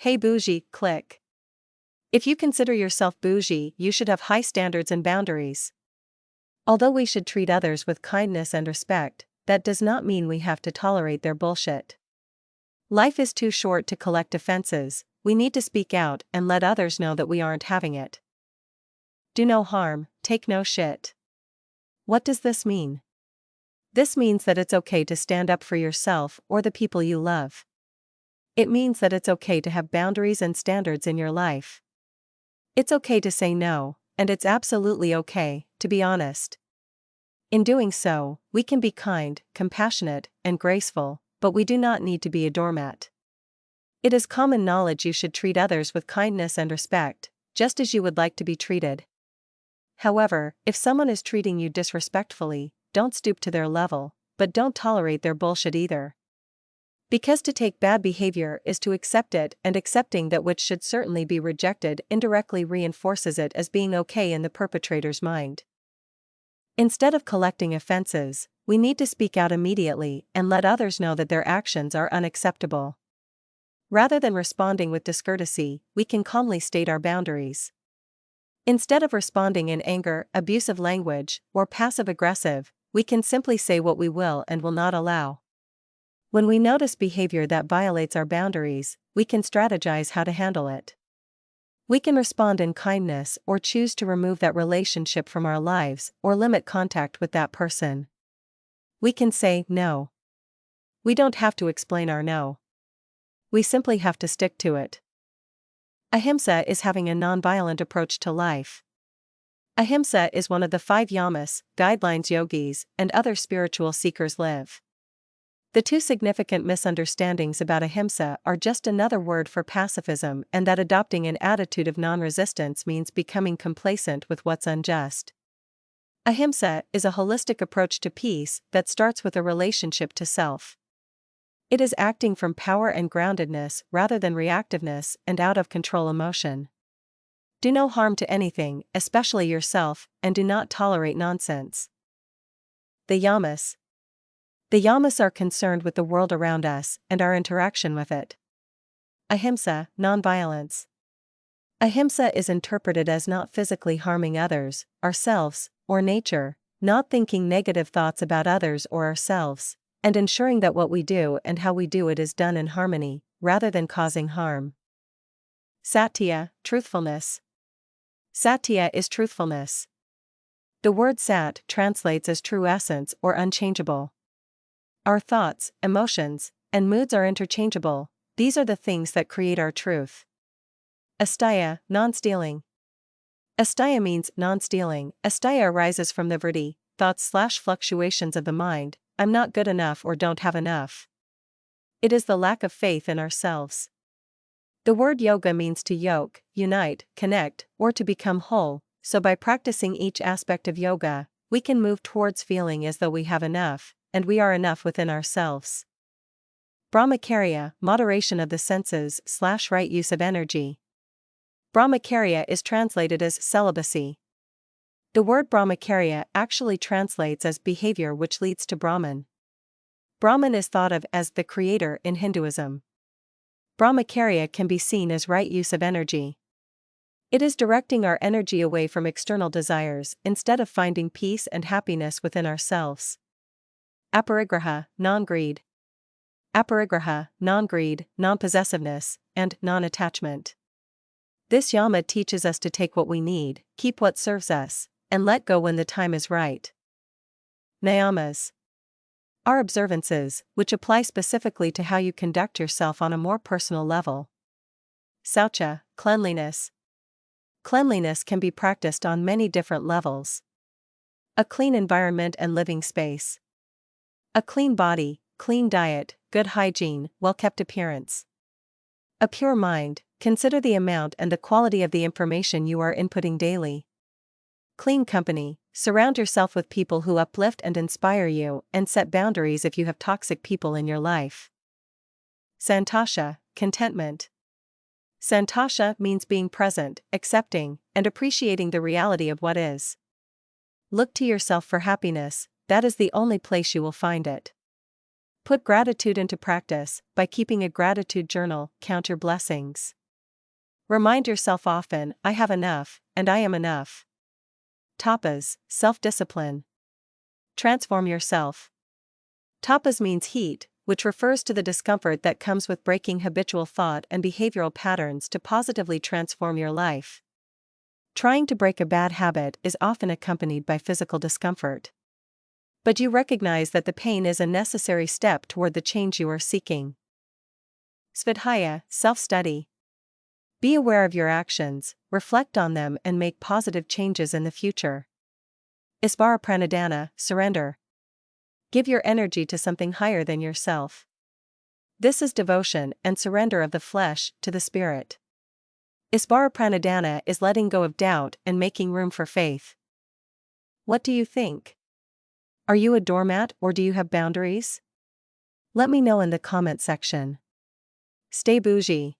Hey Bougie Clique. If you consider yourself bougie, you should have high standards and boundaries. Although we should treat others with kindness and respect, that does not mean we have to tolerate their bullshit. Life is too short to collect offenses. We need to speak out and let others know that we aren't having it. Do no harm, take no shit. What does this mean? This means that it's okay to stand up for yourself or the people you love. It means that it's okay to have boundaries and standards in your life. It's okay to say no, and it's absolutely okay to be honest. In doing so, we can be kind, compassionate, and graceful, but we do not need to be a doormat. It is common knowledge you should treat others with kindness and respect, just as you would like to be treated. However, if someone is treating you disrespectfully, don't stoop to their level, but don't tolerate their bullshit either. Because to take bad behavior is to accept it, and accepting that which should certainly be rejected indirectly reinforces it as being okay in the perpetrator's mind. Instead of collecting offenses, we need to speak out immediately and let others know that their actions are unacceptable. Rather than responding with discourtesy, we can calmly state our boundaries. Instead of responding in anger, abusive language, or passive-aggressive, we can simply say what we will and will not allow. When we notice behavior that violates our boundaries, we can strategize how to handle it. We can respond in kindness or choose to remove that relationship from our lives or limit contact with that person. We can say no. We don't have to explain our no. We simply have to stick to it. Ahimsa is having a non-violent approach to life. Ahimsa is one of the 5 yamas, guidelines yogis, and other spiritual seekers live. The 2 significant misunderstandings about ahimsa are just another word for pacifism, and that adopting an attitude of non-resistance means becoming complacent with what's unjust. Ahimsa is a holistic approach to peace that starts with a relationship to self. It is acting from power and groundedness rather than reactiveness and out-of-control emotion. Do no harm to anything, especially yourself, and do not tolerate nonsense. The yamas. The yamas are concerned with the world around us and our interaction with it. Ahimsa, nonviolence. Ahimsa is interpreted as not physically harming others, ourselves, or nature, not thinking negative thoughts about others or ourselves, and ensuring that what we do and how we do it is done in harmony, rather than causing harm. Satya, truthfulness. Satya is truthfulness. The word sat translates as true essence or unchangeable. Our thoughts, emotions, and moods are interchangeable. These are the things that create our truth. Asteya, non-stealing. Asteya means non-stealing. Asteya arises from the vritti, thoughts/fluctuations of the mind, I'm not good enough or don't have enough. It is the lack of faith in ourselves. The word yoga means to yoke, unite, connect, or to become whole, so by practicing each aspect of yoga, we can move towards feeling as though we have enough, and we are enough within ourselves. Brahmacharya, moderation of the senses/right use of energy. Brahmacharya is translated as celibacy. The word Brahmacharya actually translates as behavior which leads to Brahman. Brahman is thought of as the creator in Hinduism. Brahmacharya can be seen as right use of energy. It is directing our energy away from external desires instead of finding peace and happiness within ourselves. Aparigraha, non-greed. Aparigraha, non-greed, non-possessiveness, and non-attachment. This yama teaches us to take what we need, keep what serves us, and let go when the time is right. Niyamas are observances, which apply specifically to how you conduct yourself on a more personal level. Saucha, cleanliness. Cleanliness can be practiced on many different levels. A clean environment and living space. A clean body, clean diet, good hygiene, well-kept appearance. A pure mind. Consider the amount and the quality of the information you are inputting daily. Clean company. Surround yourself with people who uplift and inspire you, and set boundaries if you have toxic people in your life. Santosha, contentment. Santosha means being present, accepting, and appreciating the reality of what is. Look to yourself for happiness, that is the only place you will find it. Put gratitude into practice by keeping a gratitude journal, count your blessings. Remind yourself often, I have enough, and I am enough. Tapas, self-discipline. Transform yourself. Tapas means heat, which refers to the discomfort that comes with breaking habitual thought and behavioral patterns to positively transform your life. Trying to break a bad habit is often accompanied by physical discomfort. But you recognize that the pain is a necessary step toward the change you are seeking. Svadhyaya, self-study. Be aware of your actions, reflect on them and make positive changes in the future. Isvara pranadana, surrender. Give your energy to something higher than yourself. This is devotion and surrender of the flesh to the spirit. Isvara pranadana is letting go of doubt and making room for faith. What do you think? Are you a doormat or do you have boundaries? Let me know in the comment section. Stay bougie.